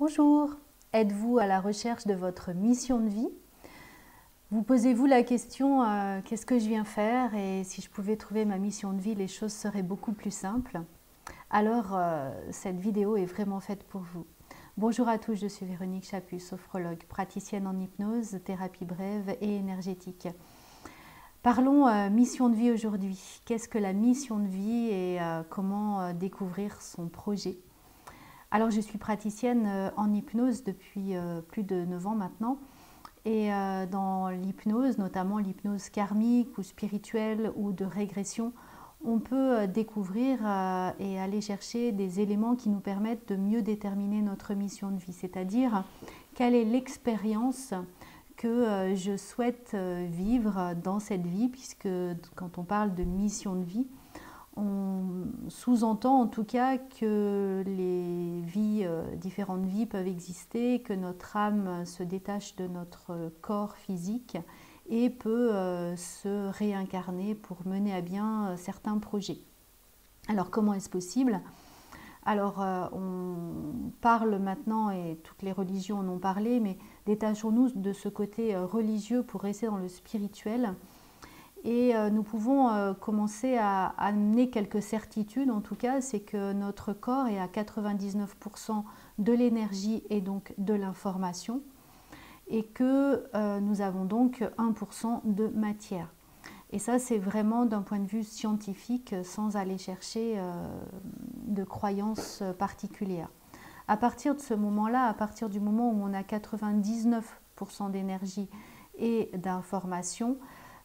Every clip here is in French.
Bonjour, êtes-vous à la recherche de votre mission de vie? Vous posez-vous la question qu'est-ce que je viens faire et si je pouvais trouver ma mission de vie, les choses seraient beaucoup plus simples. Alors, cette vidéo est vraiment faite pour vous. Bonjour à tous, je suis Véronique Chaput, sophrologue, praticienne en hypnose, thérapie brève et énergétique. Parlons mission de vie aujourd'hui. Qu'est-ce que la mission de vie et comment découvrir son projet? Alors, je suis praticienne en hypnose depuis plus de 9 ans maintenant. Et dans l'hypnose, notamment l'hypnose karmique ou spirituelle ou de régression, on peut découvrir et aller chercher des éléments qui nous permettent de mieux déterminer notre mission de vie. C'est-à-dire, quelle est l'expérience que je souhaite vivre dans cette vie, puisque quand on parle de mission de vie, on sous-entend en tout cas que les vies, différentes vies peuvent exister, que notre âme se détache de notre corps physique et peut se réincarner pour mener à bien certains projets. Alors comment est-ce possible? Alors on parle maintenant, et toutes les religions en ont parlé, mais détachons-nous de ce côté religieux pour rester dans le spirituel. Et nous pouvons commencer à amener quelques certitudes, en tout cas, c'est que notre corps est à 99% de l'énergie et donc de l'information, et que nous avons donc 1% de matière. Et ça, c'est vraiment d'un point de vue scientifique, sans aller chercher de croyances particulières. À partir de ce moment-là, à partir du moment où on a 99% d'énergie et d'information,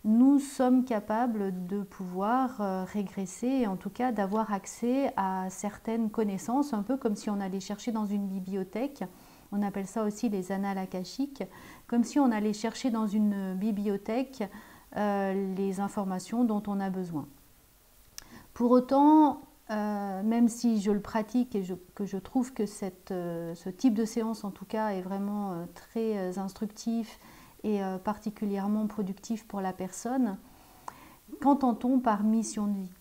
nous sommes capables de pouvoir régresser et en tout cas d'avoir accès à certaines connaissances, un peu comme si on allait chercher dans une bibliothèque. On appelle ça aussi les annales akashiques, comme si on allait chercher dans une bibliothèque les informations dont on a besoin. Pour autant, même si je le pratique et que je trouve que ce type de séance en tout cas est vraiment très instructif et particulièrement productif pour la personne, qu'entend-on par mission de vie?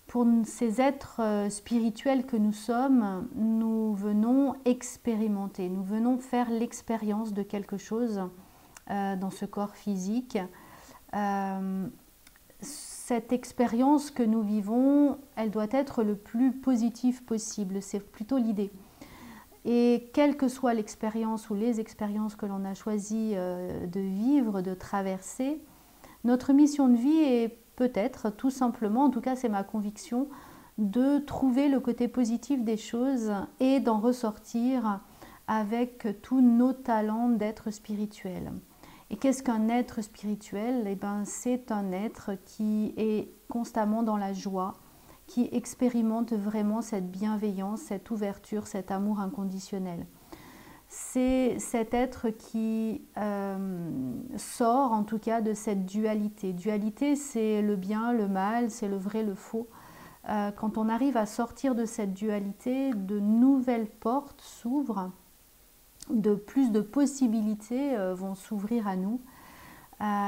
Pour ces êtres spirituels que nous sommes, nous venons expérimenter, nous venons faire l'expérience de quelque chose dans ce corps physique. Cette expérience que nous vivons, elle doit être le plus positive possible, c'est plutôt l'idée. Et quelle que soit l'expérience ou les expériences que l'on a choisi de vivre, de traverser, notre mission de vie est peut-être tout simplement, en tout cas c'est ma conviction, de trouver le côté positif des choses et d'en ressortir avec tous nos talents d'être spirituel. Et qu'est-ce qu'un être spirituel? Eh bien, c'est un être qui est constamment dans la joie, qui expérimente vraiment cette bienveillance, cette ouverture, cet amour inconditionnel. C'est cet être qui sort en tout cas de cette dualité. Dualité, c'est le bien, le mal, c'est le vrai, le faux. Quand on arrive à sortir de cette dualité, de nouvelles portes s'ouvrent, de plus de possibilités vont s'ouvrir à nous.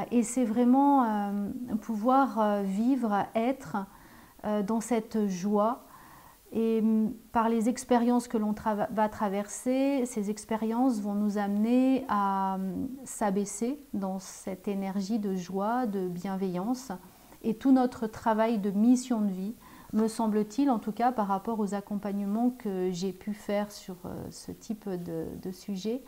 Et c'est vraiment pouvoir vivre, être dans cette joie, et par les expériences que l'on va traverser, ces expériences vont nous amener à s'abaisser dans cette énergie de joie, de bienveillance, et tout notre travail de mission de vie, me semble-t-il, en tout cas par rapport aux accompagnements que j'ai pu faire sur ce type de sujet,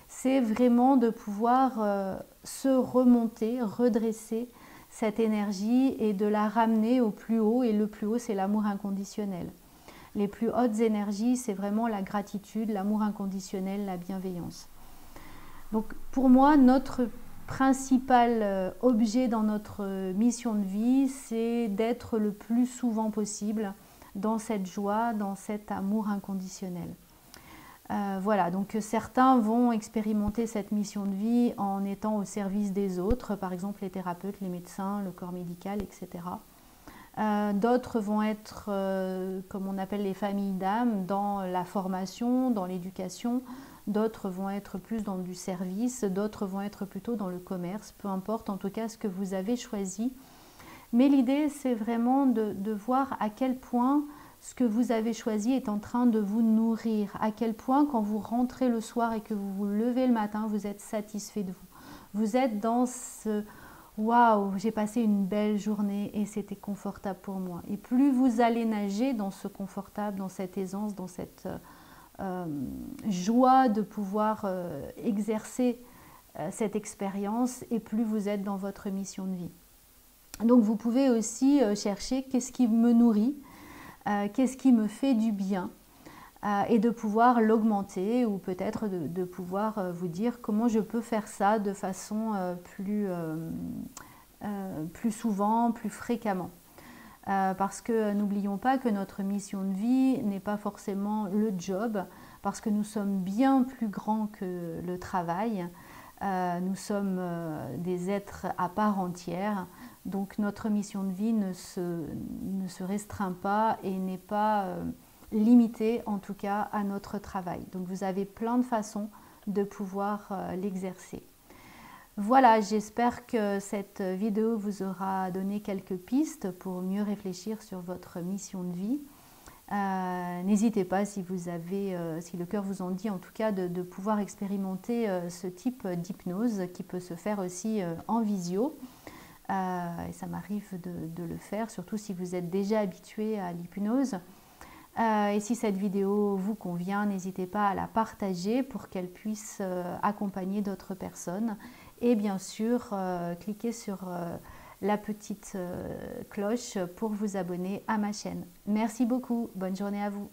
c'est vraiment de pouvoir se remonter, redresser cette énergie et de la ramener au plus haut, et le plus haut c'est l'amour inconditionnel. Les plus hautes énergies, c'est vraiment la gratitude, l'amour inconditionnel, la bienveillance. Donc pour moi, notre principal objet dans notre mission de vie, c'est d'être le plus souvent possible dans cette joie, dans cet amour inconditionnel. Voilà, donc certains vont expérimenter cette mission de vie en étant au service des autres, par exemple les thérapeutes, les médecins, le corps médical, etc. D'autres vont être, comme on appelle les familles d'âme, dans la formation, dans l'éducation. D'autres vont être plus dans du service, d'autres vont être plutôt dans le commerce, peu importe en tout cas ce que vous avez choisi. Mais l'idée, c'est vraiment de voir à quel point ce que vous avez choisi est en train de vous nourrir. À quel point quand vous rentrez le soir et que vous vous levez le matin, vous êtes satisfait de vous. Vous êtes dans ce « Waouh, j'ai passé une belle journée et c'était confortable pour moi ». Et plus vous allez nager dans ce confortable, dans cette aisance, dans cette joie de pouvoir exercer cette expérience, et plus vous êtes dans votre mission de vie. Donc vous pouvez aussi chercher qu'est-ce qui me nourrit, qu'est-ce qui me fait du bien, et de pouvoir l'augmenter, ou peut-être de pouvoir vous dire comment je peux faire ça de façon plus souvent, plus fréquemment. Parce que n'oublions pas que notre mission de vie n'est pas forcément le job, parce que nous sommes bien plus grands que le travail. Nous sommes des êtres à part entière, donc notre mission de vie ne se restreint pas et n'est pas limitée en tout cas à notre travail. Donc vous avez plein de façons de pouvoir l'exercer. Voilà, j'espère que cette vidéo vous aura donné quelques pistes pour mieux réfléchir sur votre mission de vie. N'hésitez pas si le cœur vous en dit en tout cas de pouvoir expérimenter ce type d'hypnose qui peut se faire aussi en visio. Et ça m'arrive de le faire, surtout si vous êtes déjà habitué à l'hypnose. Et si cette vidéo vous convient, n'hésitez pas à la partager pour qu'elle puisse accompagner d'autres personnes. Et bien sûr, cliquez sur la petite cloche pour vous abonner à ma chaîne. Merci beaucoup, bonne journée à vous.